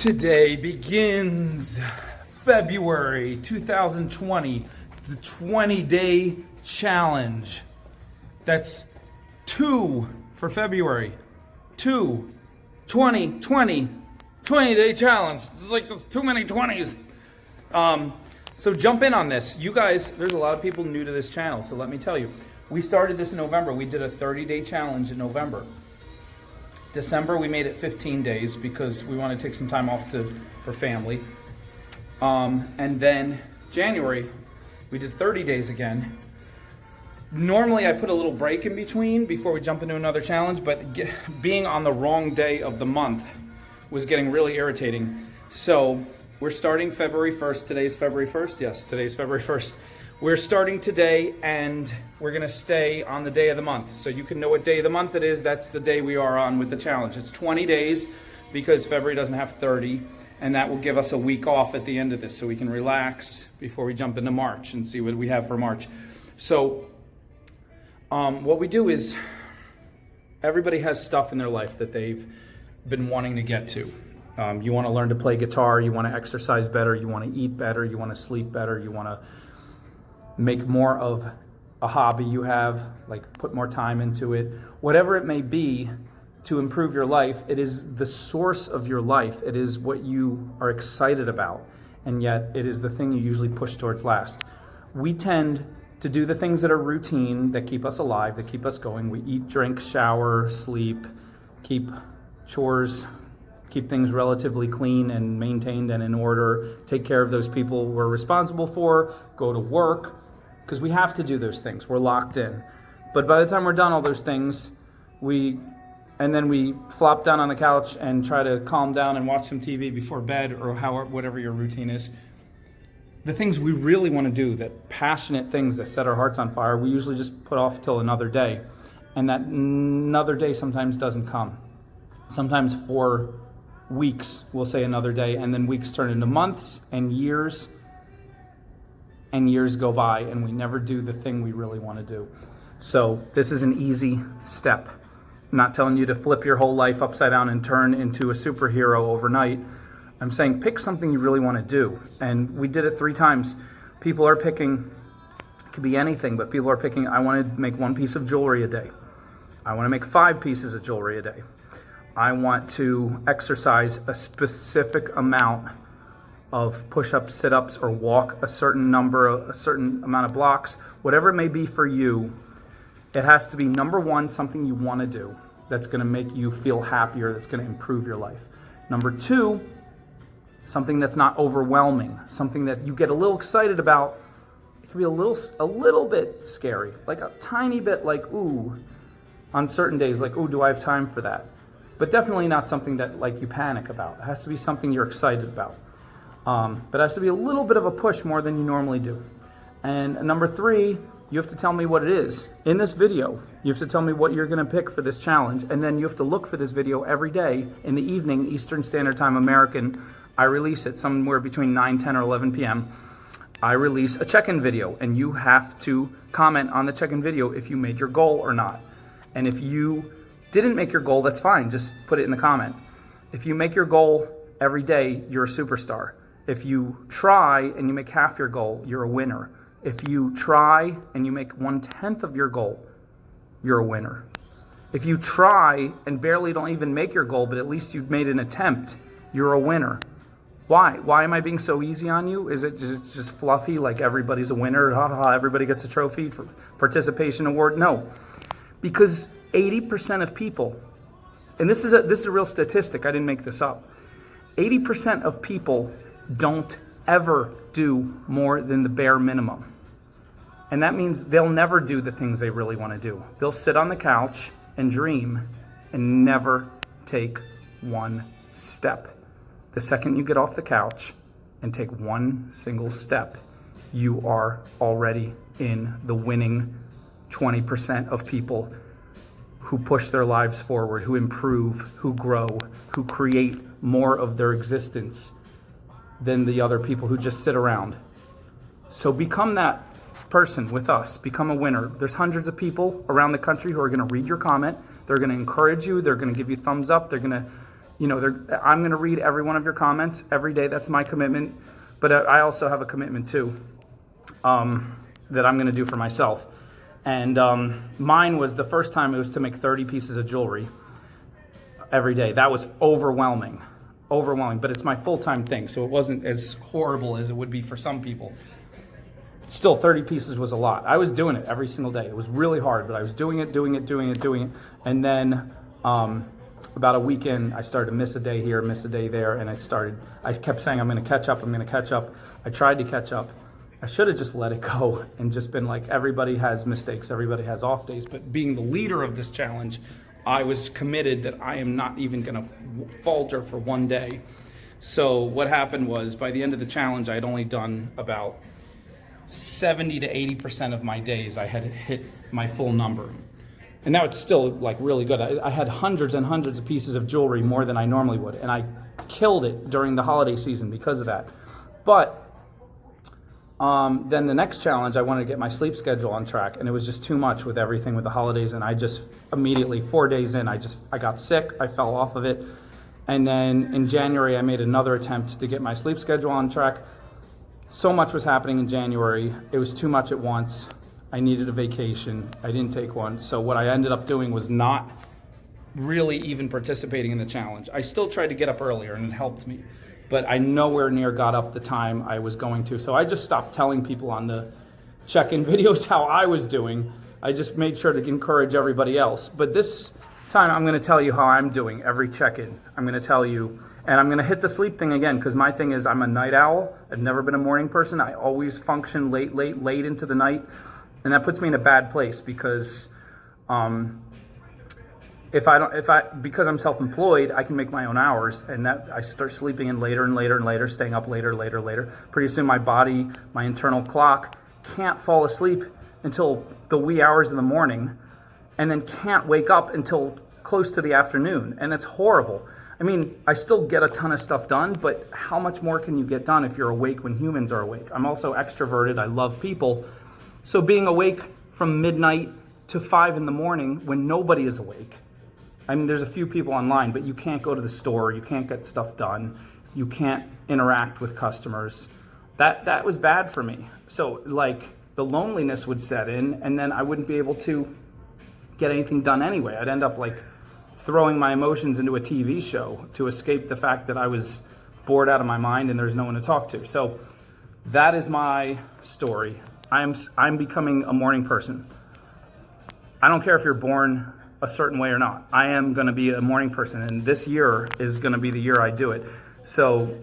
Today begins February 2020, the 20-day challenge. That's 2 for February. 20-day challenge. This is like there's too many 20s. So jump in on this. You guys, there's a lot of people new to this channel, so let me tell you. We started this in November. We did a 30-day challenge in November. December, we made it 15 days because we want to take some time off for family. And then January, we did 30 days again. Normally, I put a little break in between before we jump into another challenge, but being on the wrong day of the month was getting really irritating. So we're starting February 1st. Today's February 1st? Yes, today's February 1st. We're starting today, and we're going to stay on the day of the month. So you can know what day of the month it is. That's the day we are on with the challenge. It's 20 days because February doesn't have 30, and that will give us a week off at the end of this so we can relax before we jump into March and see what we have for March. So what we do is everybody has stuff in their life that they've been wanting to get to. You want to learn to play guitar. You want to exercise better. You want to eat better. You want to sleep better. You want to make more of a hobby you have, like put more time into it. Whatever it may be to improve your life, it is the source of your life. It is what you are excited about, and yet it is the thing you usually push towards last. We tend to do the things that are routine, that keep us alive, that keep us going. We eat, drink, shower, sleep, keep chores, keep things relatively clean and maintained and in order, take care of those people we're responsible for, go to work, because we have to do those things. We're locked in. But by the time we're done all those things, then we flop down on the couch and try to calm down and watch some TV before bed or whatever your routine is. The things we really want to do, that passionate things that set our hearts on fire, we usually just put off till another day. And that another day sometimes doesn't come. Sometimes for weeks, we'll say another day, and then weeks turn into months and years go by, and we never do the thing we really want to do. So this is an easy step. I'm not telling you to flip your whole life upside down and turn into a superhero overnight. I'm saying pick something you really want to do. And we did it 3 times. People are picking, it could be anything, but people are picking, I want to make 1 piece of jewelry a day. I want to make 5 pieces of jewelry a day. I want to exercise a specific amount of push-ups, sit-ups, or walk a certain amount of blocks. Whatever it may be for you, it has to be, number 1, something you want to do that's going to make you feel happier, that's going to improve your life. Number 2, something that's not overwhelming, something that you get a little excited about. It can be a little bit scary, like a tiny bit like, ooh, on certain days, like, ooh, do I have time for that? But definitely not something that like you panic about. It has to be something you're excited about. But it has to be a little bit of a push more than you normally do. And number 3, you have to tell me what it is. In this video, you have to tell me what you're going to pick for this challenge. And then you have to look for this video every day in the evening, Eastern Standard Time American. I release it somewhere between 9, 10, or 11 p.m. I release a check-in video, and you have to comment on the check-in video if you made your goal or not. And if you didn't make your goal, that's fine. Just put it in the comment. If you make your goal every day, you're a superstar. If you try and you make half your goal, you're a winner. If you try and you make 1/10 of your goal, you're a winner. If you try and barely don't even make your goal, but at least you've made an attempt, you're a winner. Why? Why am I being so easy on you? Is it just fluffy, like everybody's a winner? Ha ha, everybody gets a trophy for participation award? No. Because 80% of people, and this is a real statistic, I didn't make this up. 80% of people don't ever do more than the bare minimum. And that means they'll never do the things they really want to do. They'll sit on the couch and dream and never take 1 step. The second you get off the couch and take 1 single step, you are already in the winning 20% of people who push their lives forward, who improve, who grow, who create more of their existence than the other people who just sit around. So become that person with us. Become a winner. There's hundreds of people around the country who are going to read your comment. They're going to encourage you. They're going to give you thumbs up. They're going to I'm going to read every one of your comments every day. That's my commitment. But I also have a commitment too, that I'm going to do for myself. And mine was, the first time it was to make 30 pieces of jewelry every day. That was overwhelming, but it's my full-time thing, so it wasn't as horrible as it would be for some people. Still, 30 pieces was a lot. I was doing it every single day. It was really hard, but I was doing it. And then about a week in, I started to miss a day here, miss a day there, and I kept saying, I'm going to catch up. I tried to catch up. I should have just let it go and just been like, everybody has mistakes, everybody has off days. But being the leader of this challenge, I was committed that I am not even going to falter for one day. So what happened was, by the end of the challenge, I had only done about 70 to 80% of my days. I had hit my full number. And now it's still like really good. I had hundreds and hundreds of pieces of jewelry, more than I normally would. And I killed it during the holiday season because of that. But then the next challenge, I wanted to get my sleep schedule on track, and it was just too much with everything with the holidays. And I just immediately, 4 days in, I got sick. I fell off of it. And then in January, I made another attempt to get my sleep schedule on track. So much was happening in January. It was too much at once. I needed a vacation. I didn't take one. So what I ended up doing was not really even participating in the challenge. I still tried to get up earlier, and it helped me, but I nowhere near got up the time I was going to. So I just stopped telling people on the check-in videos how I was doing. I just made sure to encourage everybody else. But this time, I'm going to tell you how I'm doing every check-in. I'm going to tell you, and I'm going to hit the sleep thing again, because my thing is I'm a night owl. I've never been a morning person. I always function late into the night, and that puts me in a bad place because because I'm self-employed, I can make my own hours, and that I start sleeping in later and later, staying up later. Pretty soon my body, my internal clock, can't fall asleep until the wee hours of the morning, and then can't wake up until close to the afternoon, and it's horrible. I mean, I still get a ton of stuff done, but how much more can you get done if you're awake when humans are awake? I'm also extroverted. I love people. So being awake from midnight to 5 in the morning when nobody is awake, I mean, there's a few people online, but you can't go to the store, you can't get stuff done, you can't interact with customers. That was bad for me. So like the loneliness would set in, and then I wouldn't be able to get anything done anyway. I'd end up like throwing my emotions into a TV show to escape the fact that I was bored out of my mind and there's no one to talk to. So that is my story. I'm becoming a morning person. I don't care if you're born a certain way or not. I am going to be a morning person, and this year is going to be the year I do it. So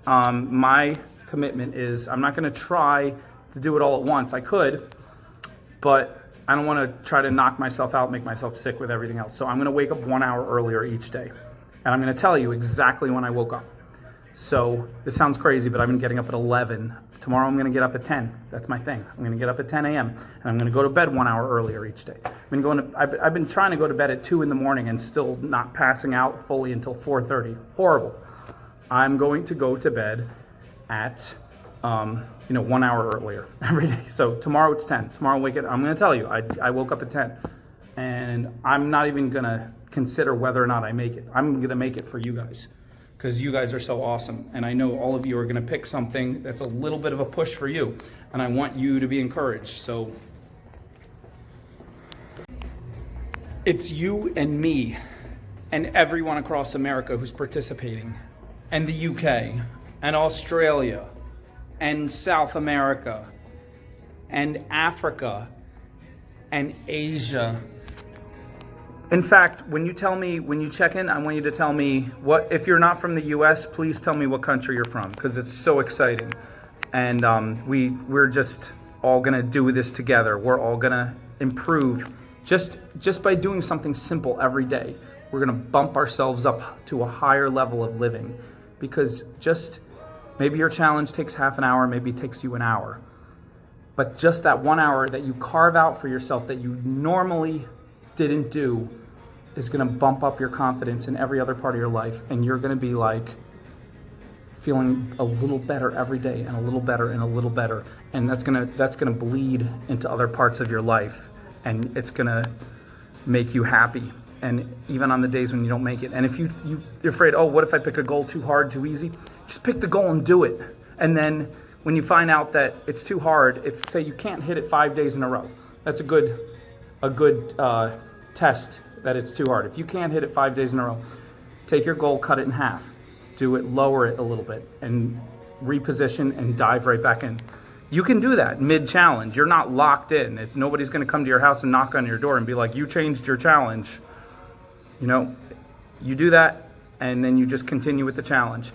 my commitment is I'm not going to try to do it all at once. I could, but I don't want to try to knock myself out, make myself sick with everything else. So I'm going to wake up 1 hour earlier each day, and I'm going to tell you exactly when I woke up. So this sounds crazy, but I've been getting up at 11. Tomorrow I'm going to get up at 10. That's my thing. I'm going to get up at 10 a.m. and I'm going to go to bed 1 hour earlier each day. I've been trying to go to bed at 2 in the morning and still not passing out fully until 4:30. Horrible. I'm going to go to bed at 1 hour earlier every day. So tomorrow it's 10. Tomorrow I'm going to tell you I woke up at 10, and I'm not even going to consider whether or not I make it. I'm going to make it for you guys, because you guys are so awesome. And I know all of you are going to pick something that's a little bit of a push for you. And I want you to be encouraged. So it's you and me and everyone across America who's participating, and the UK and Australia and South America and Africa and Asia. In fact, when you check in, I want you to tell me if you're not from the US, please tell me what country you're from, because it's so exciting. And we're just all gonna do this together. We're all gonna improve just by doing something simple every day. We're gonna bump ourselves up to a higher level of living, because maybe your challenge takes half an hour, maybe it takes you an hour. But just that 1 hour that you carve out for yourself that you normally didn't do is going to bump up your confidence in every other part of your life, and you're going to be like feeling a little better every day, and a little better and a little better, and that's going to bleed into other parts of your life, and it's going to make you happy. and even on the days when you don't make it. And if you're afraid, oh, what if I pick a goal too hard, too easy? Just pick the goal and do it. And then when you find out that it's too hard, if say you can't hit it 5 days in a row, that's a good test that it's too hard. If you can't hit it 5 days in a row, take your goal, cut it in half, do it, lower it a little bit, and reposition and dive right back in. You can do that mid-challenge. You're not locked in. Nobody's going to come to your house and knock on your door and be like, you changed your challenge. You do that, and then you just continue with the challenge.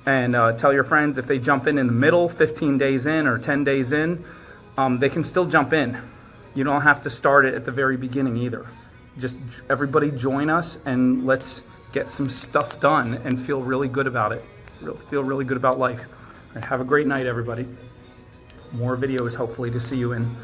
And tell your friends if they jump in the middle, 15 days in or 10 days in, they can still jump in. You don't have to start it at the very beginning either. Just everybody join us and let's get some stuff done and feel really good about it. Feel really good about life. All right, have a great night, everybody. More videos hopefully to see you in.